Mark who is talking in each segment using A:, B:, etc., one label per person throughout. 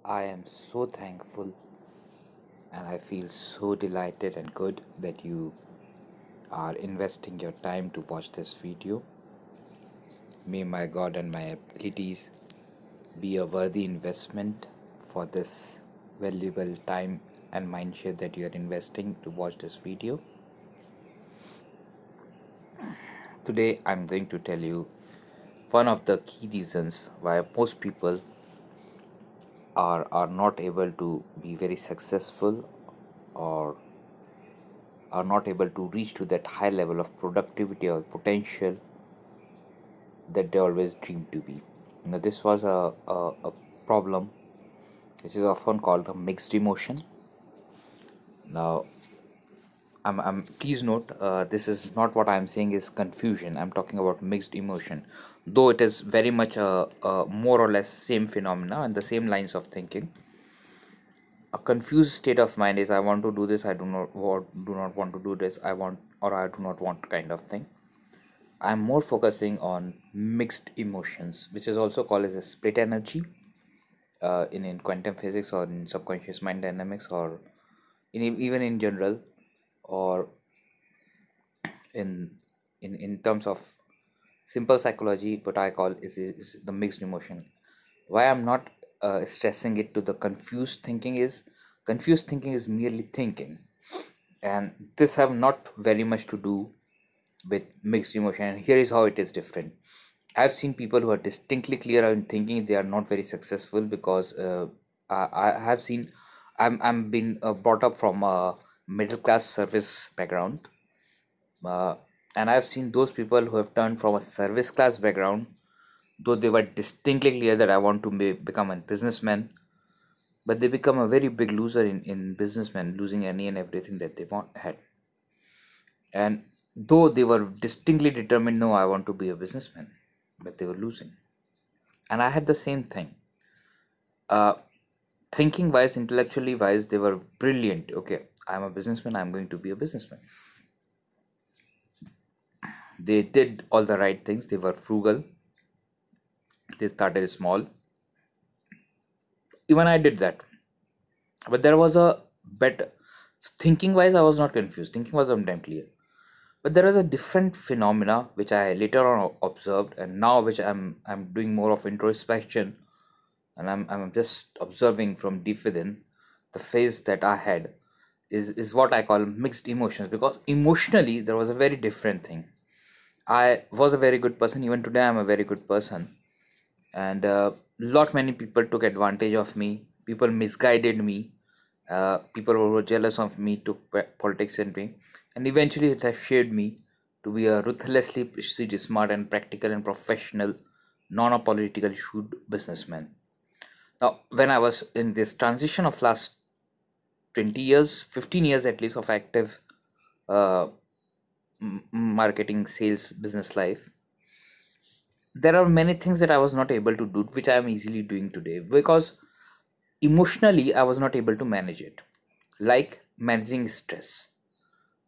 A: I am so thankful and I feel so delighted and good that you are investing your time to watch this video. May my God and my abilities be a worthy investment for this valuable time and mindshare that you are investing to watch this video. Today I'm going to tell you one of the key reasons why most people are not able to be very successful or are not able to reach to that high level of productivity or potential that they always dreamed to be. Now, this was a problem which is often called a mixed emotion. Now, please note, this is not what I'm saying is confusion. I'm talking about mixed emotion, though it is very much a more or less same phenomena and the same lines of thinking. A confused state of mind is I want to do this, I do not want to do this, I want or I do not want kind of thing. I'm more focusing on mixed emotions, which is also called as a split energy in quantum physics or in subconscious mind dynamics or even in general or in in terms of simple psychology. What I call is the mixed emotion. Why I'm not stressing it to the confused thinking is merely thinking, and this have not very much to do with mixed emotion, and here is how it is different. I've seen people who are distinctly clear in thinking they are not very successful because I have seen I'm been brought up from a middle class service background, uh, and I've seen those people who have turned from a service class background, though they were distinctly clear that I want to become a businessman, but they become a very big loser in businessman, losing any and everything that they had. And though they were distinctly determined, no, I want to be a businessman, but they were losing. And I had the same thing. Uh, Thinking wise, intellectually wise, they were brilliant. Okay, I'm a businessman, I'm going to be a businessman. They did all the right things, they were frugal, they started small. Even I did that. But there was a better thinking wise, I was not confused. Thinking was sometimes clear. But there was a different phenomena which I later on observed, and now which I'm doing more of introspection, and I'm just observing from deep within. The phase that I had is what I call mixed emotions, because emotionally there was a very different thing. I was a very good person. Even today, I'm a very good person, and lot many people took advantage of me. People misguided me. People who were jealous of me took politics in me, and eventually it has shaped me to be a ruthlessly smart and practical and professional, non-political shrewd businessman. Now, when I was in this transition of last 20 years, 15 years at least of active uh, marketing, sales, business life, there are many things that I was not able to do, which I am easily doing today because emotionally I was not able to manage it. Like managing stress.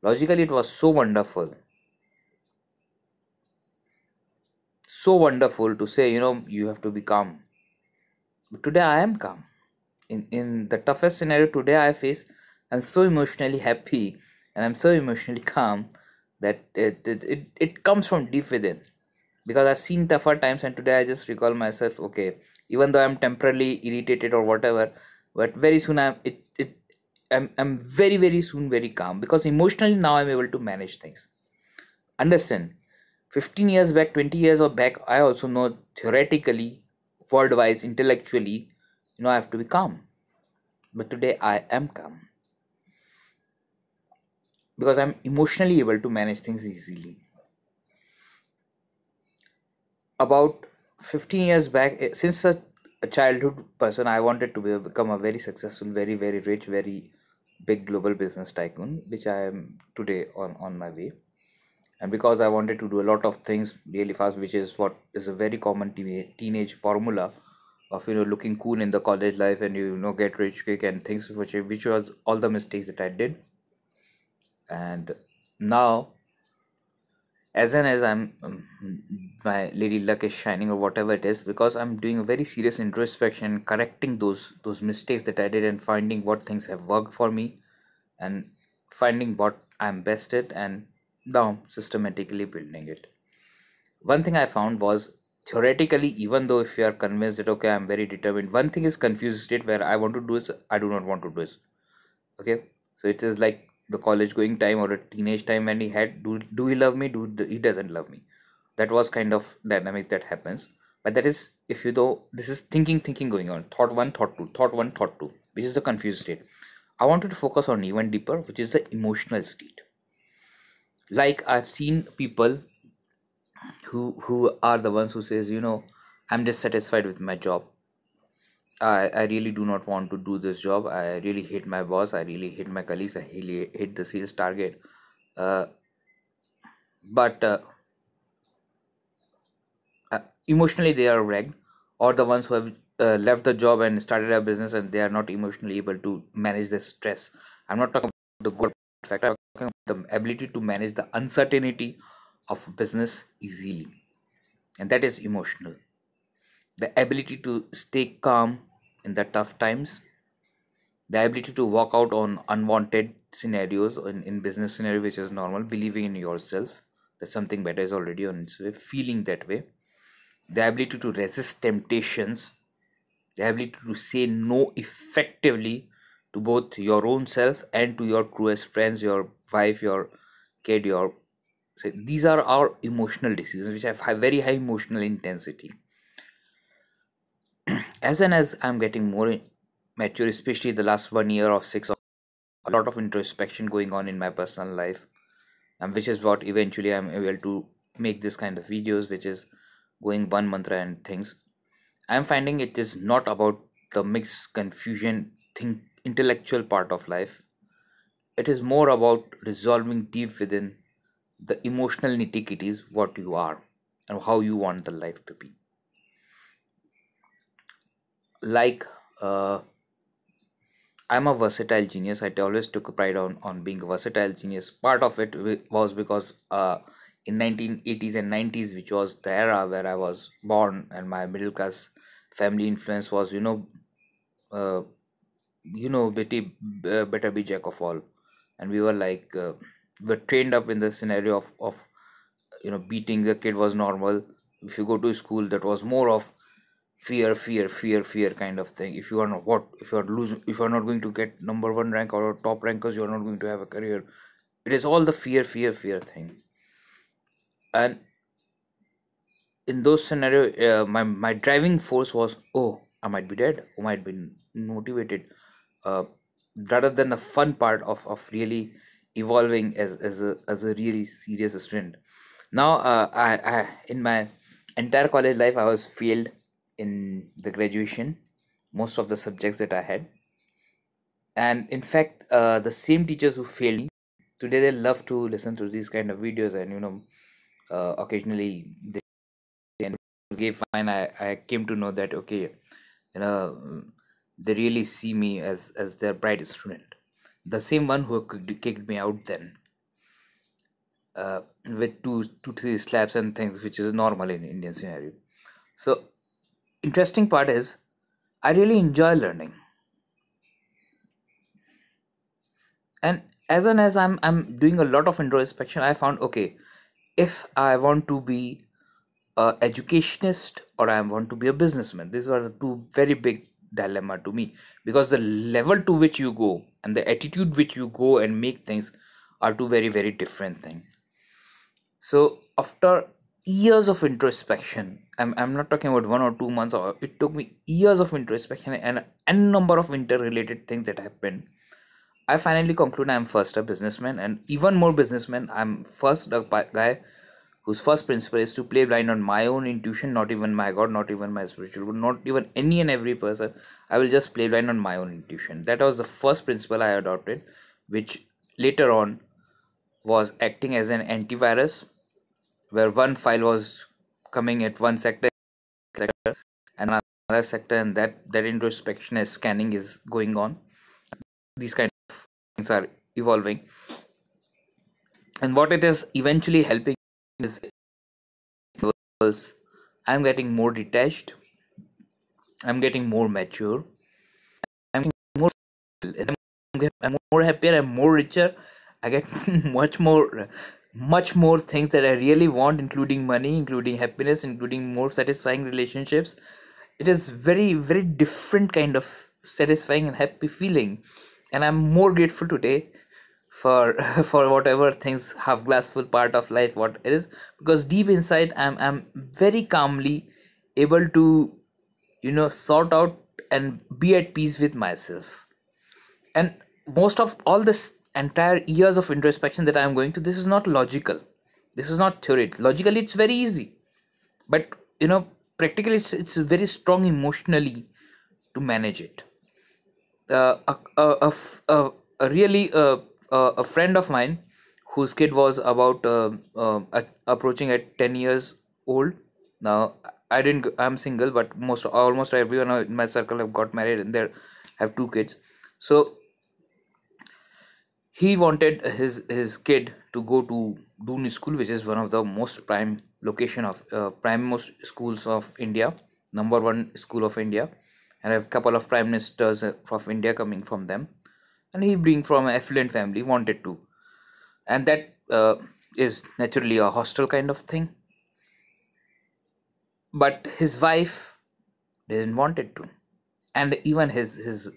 A: Logically, it was so wonderful to say, you have to be calm. But today I am calm. In the toughest scenario today I face, I'm so emotionally happy and I'm so emotionally calm that it comes from deep within, because I've seen tougher times, and today I just recall myself, okay, even though I'm temporarily irritated or whatever, but very soon I'm very very soon very calm, because emotionally now I'm able to manage things. Understand? 15 years back, 20 years or back, I also know theoretically, word wise, intellectually, I have to be calm. But today I am calm because I'm emotionally able to manage things easily. About 15 years back, since a childhood person, I wanted to become a very successful, very, very rich, very big global business tycoon, which I am today on my way. And because I wanted to do a lot of things really fast, which is what is a very common teenage formula of looking cool in the college life, and get rich quick and things, which was all the mistakes that I did. And now as and as I'm my lady luck is shining or whatever it is, because I'm doing a very serious introspection, correcting those mistakes that I did, and finding what things have worked for me, and finding what I'm best at, and now systematically building it. One thing I found was, theoretically, even though if you are convinced that okay, I'm very determined, one thing is confused state where I want to do is I do not want to do is. Okay, so it is like the college going time or a teenage time when he had, do he love me, he doesn't love me. That was kind of dynamic that happens. But that is, if you know, this is thinking going on, thought one, thought two, thought one, thought two, which is the confused state. I wanted to focus on even deeper, which is the emotional state. Like I've seen people who are the ones who says, I'm dissatisfied with my job. I really do not want to do this job. I really hate my boss. I really hate my colleagues. I really hate the sales target. Uh, but emotionally, they are wrecked. Or the ones who have left the job and started a business and they are not emotionally able to manage the stress. I'm not talking about the good factor. I'm talking about the ability to manage the uncertainty of business easily. And that is emotional. The ability to stay calm in the tough times, the ability to walk out on unwanted scenarios in business scenario, which is normal, believing in yourself that something better is already on its way, feeling that way, the ability to resist temptations, the ability to say no effectively to both your own self and to your truest friends, your wife, your kid, your, so these are our emotional decisions which have very high emotional intensity. As and as I'm getting more mature, especially the last 1 year of six, a lot of introspection going on in my personal life, and which is what eventually I'm able to make this kind of videos, which is going one mantra and things. I'm finding it is not about the mixed confusion think intellectual part of life. It is more about resolving deep within the emotional nitty-gritties what you are and how you want the life to be. Like I'm a versatile genius. I always took a pride on being a versatile genius. Part of it was because in 1980s and 90s, which was the era where I was born, and my middle class family influence was, uh, better be jack of all, and we were like, we're trained up in the scenario of beating the kid was normal. If you go to school, that was more of fear kind of thing. If you are not, what if you are losing, if you are not going to get number one rank or top rank, because you are not going to have a career. It is all the fear thing. And in those scenario, my driving force was, oh, I might be dead, I might be motivated, uh, rather than the fun part of really evolving as a really serious student. Now I in my entire college life I was failed in the graduation, most of the subjects that I had. And in fact, the same teachers who failed me today, they love to listen to these kind of videos, and occasionally they can give fine. I came to know that okay, they really see me as their bright student, the same one who kicked me out then, with two three slaps and things, which is normal in Indian scenario. So interesting part is, I really enjoy learning. And as I'm doing a lot of introspection, I found okay, if I want to be a educationist or I want to be a businessman, these are the two very big dilemma to me, because the level to which you go and the attitude which you go and make things are two very different things. So after years of introspection, I'm not talking about 1 or 2 months, or it took me years of introspection and n number of interrelated things that happened. I finally conclude I'm first a businessman, and even more businessman. I'm first a guy whose first principle is to play blind on my own intuition, not even my God, not even my spiritual God, not even any and every person. I will just play blind on my own intuition. That was the first principle I adopted, which later on was acting as an antivirus, where one file was coming at one sector and another sector, and that introspection as scanning is going on. These kind of things are evolving, and what it is eventually helping is I'm getting more detached, I'm getting more mature, I'm more I'm more happier, I'm more richer. I get much more things that I really want, including money, including happiness, including more satisfying relationships. It is very different kind of satisfying and happy feeling, and I'm more grateful today for for whatever things half glass full part of life what it is, because deep inside I'm very calmly able to sort out and be at peace with myself. And most of all this entire years of introspection that I'm going to, this is not logical, this is not theoretical. Logically it's very easy, but practically it's very strong emotionally to manage it. A really a friend of mine whose kid was about approaching at 10 years old. Now I'm single, but almost everyone in my circle have got married and they have two kids. So he wanted his kid to go to Doon School, which is one of the most prime location of prime most schools of India, number one school of India, and a couple of prime ministers of India coming from them. And he being from an affluent family wanted to, and that is naturally a hostel kind of thing. But his wife didn't want it to, and even his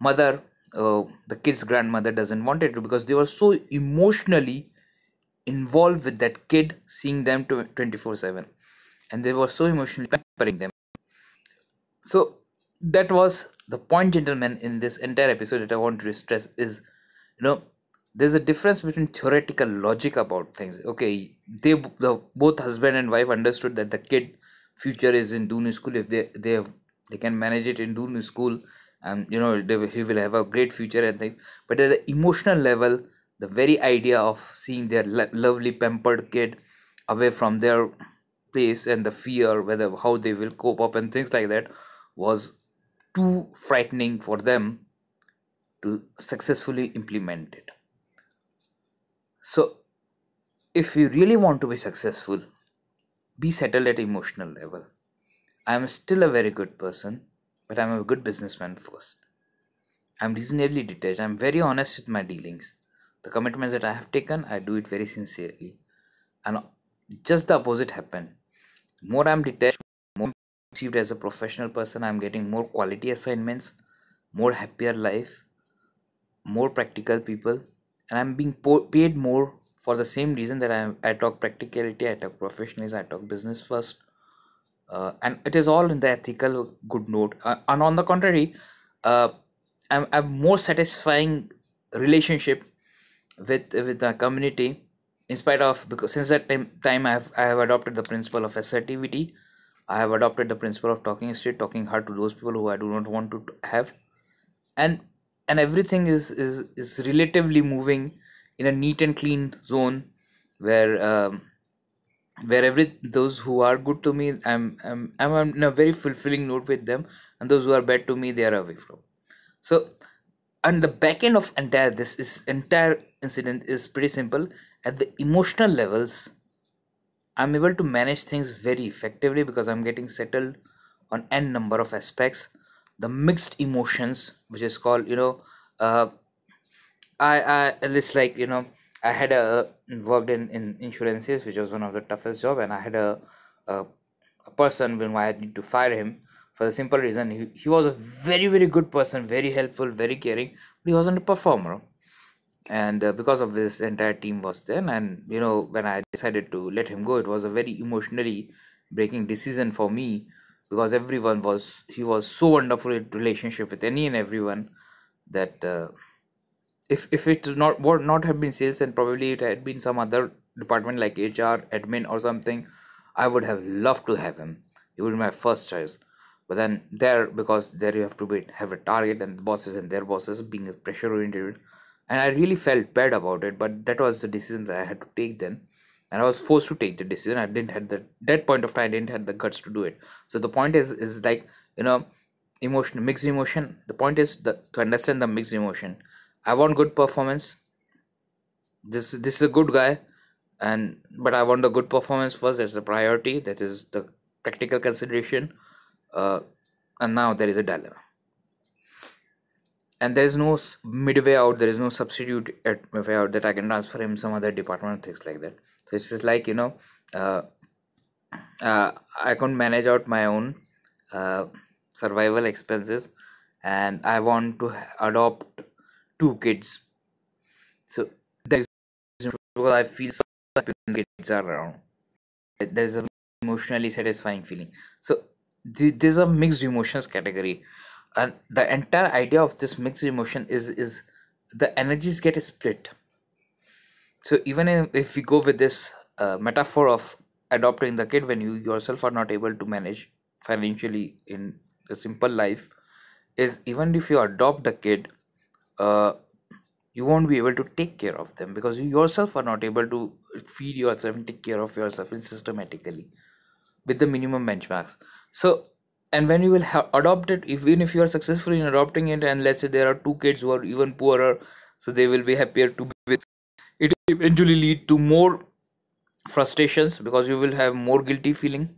A: mother, the kid's grandmother, doesn't want it to, because they were so emotionally involved with that kid, seeing them to 24/7, and they were so emotionally pampering them. So that was the point, gentlemen, in this entire episode that I want to stress is, you know, there's a difference between theoretical logic about things. Okay, both husband and wife understood that the kid future is in Doon school. If they can manage it in Doon school, and he will have a great future and things. But at the emotional level, the very idea of seeing their lovely pampered kid away from their place, and the fear whether how they will cope up and things like that, was too frightening for them to successfully implement it. So if you really want to be successful, be settled at emotional level. I am still a very good person, but I'm a good businessman first. I'm reasonably detached, I'm very honest with my dealings. The commitments that I have taken, I do it very sincerely. And just the opposite happened. More I'm detached, more perceived as a professional person, I'm getting more quality assignments, more happier life, more practical people, and I'm being paid more for the same reason that I talk practicality, I talk professionalism, I talk business first, and it is all in the ethical good note. And on the contrary, uh, I'm more satisfying relationship with the community, in spite of, because since that time I have adopted the principle of assertivity. I have adopted the principle of talking straight, talking hard to those people who I do not want to have, and everything is relatively moving in a neat and clean zone, where every those who are good to me, I'm on a very fulfilling note with them, and those who are bad to me, they are away from. So, and the back end of entire incident is pretty simple. At the emotional levels, I'm able to manage things very effectively because I'm getting settled on n number of aspects. The mixed emotions, which is called, uh, it's like, I had worked in insurances, which was one of the toughest job, and I had a, a person when I need to fire him for the simple reason he was a very good person, very helpful, very caring, but he wasn't a performer. And because of this, entire team was there, and when I decided to let him go, it was a very emotionally breaking decision for me, because he was so wonderful in relationship with any and everyone, that if it would not have been sales, and probably it had been some other department like HR, admin, or something, I would have loved to have him. He would be my first choice. But then there, because there you have to have a target, and the bosses and their bosses being a pressure oriented, and I really felt bad about it. But that was the decision that I had to take then, and I was forced to take the decision. I didn't have that point of time. I didn't have the guts to do it. So the point is like, emotion, mixed emotion. The point is to understand the mixed emotion. I want good performance. This is a good guy. and but I want the good performance first. That's the priority. That is the practical consideration. uh, and now there is a dilemma, and there is no midway out. There is no substitute at way out that I can transfer him some other department, things like that. So it's just like, uh, I can't manage out my own uh, survival expenses, and I want to adopt two kids. So there is, because I feel so happy when kids are around. There's a emotionally satisfying feeling. So there's a mixed emotions category, and the entire idea of this mixed emotion is the energies get split. So even if we go with this metaphor of adopting the kid when you yourself are not able to manage financially in a simple life, is even if you adopt the kid, uh, you won't be able to take care of them because you yourself are not able to feed yourself and take care of yourself in systematically with the minimum benchmarks. So, and when you will adopt it, even if you are successful in adopting it, and let's say there are two kids who are even poorer, so they will be happier to be with. It will eventually lead to more frustrations because you will have more guilty feeling.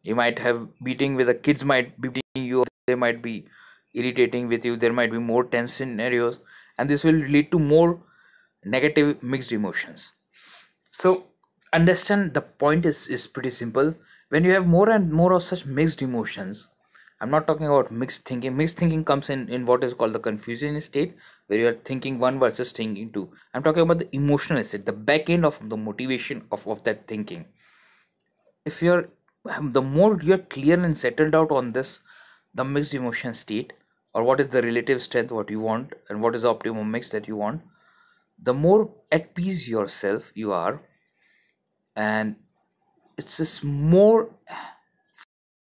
A: You might have beating with the kids might be beating you, they might be irritating with you, there might be more tense scenarios, and this will lead to more negative mixed emotions. So understand the point is pretty simple. When you have more and more of such mixed emotions, I'm not talking about mixed thinking. Mixed thinking comes in what is called the confusion state, where you are thinking one versus thinking two. I'm talking about the emotional state, the back end of the motivation of that thinking. If you're The more you're clear and settled out on this, the mixed emotion state, or what is the relative strength what you want and what is the optimum mix that you want, the more at peace yourself you are, and it's just more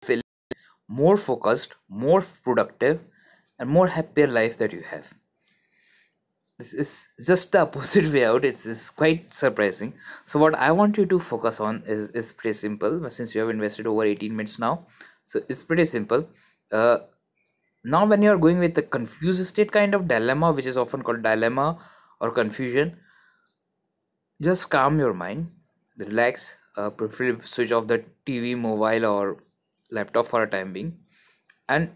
A: feel more focused, more productive, and more happier life that you have. This is just the opposite way out. It's quite surprising. So what I want you to focus on is pretty simple. Since you have invested over 18 minutes now, so it's pretty simple. uh, Now when you are going with the confused state kind of dilemma, which is often called dilemma or confusion, just calm your mind, relax, preferably switch off the TV, mobile, or laptop for a time being, and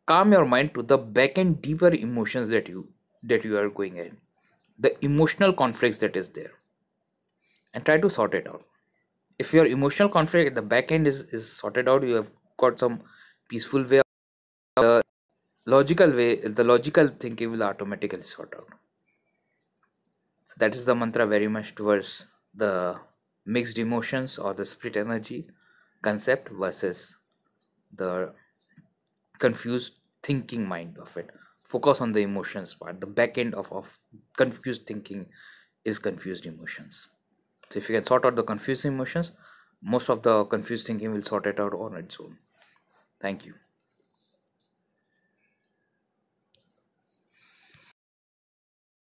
A: calm your mind to the back end deeper emotions that you are going in, the emotional conflicts that is there, and try to sort it out. If your emotional conflict at the back end is sorted out, you have got some peaceful way, the logical way, the logical thinking will automatically sort out. So that is the mantra very much towards the mixed emotions or the split energy concept versus the confused thinking mind of it. Focus on the emotions part. The back end of confused thinking is confused emotions. So if you can sort out the confused emotions, most of the confused thinking will sort it out on its own. Thank you.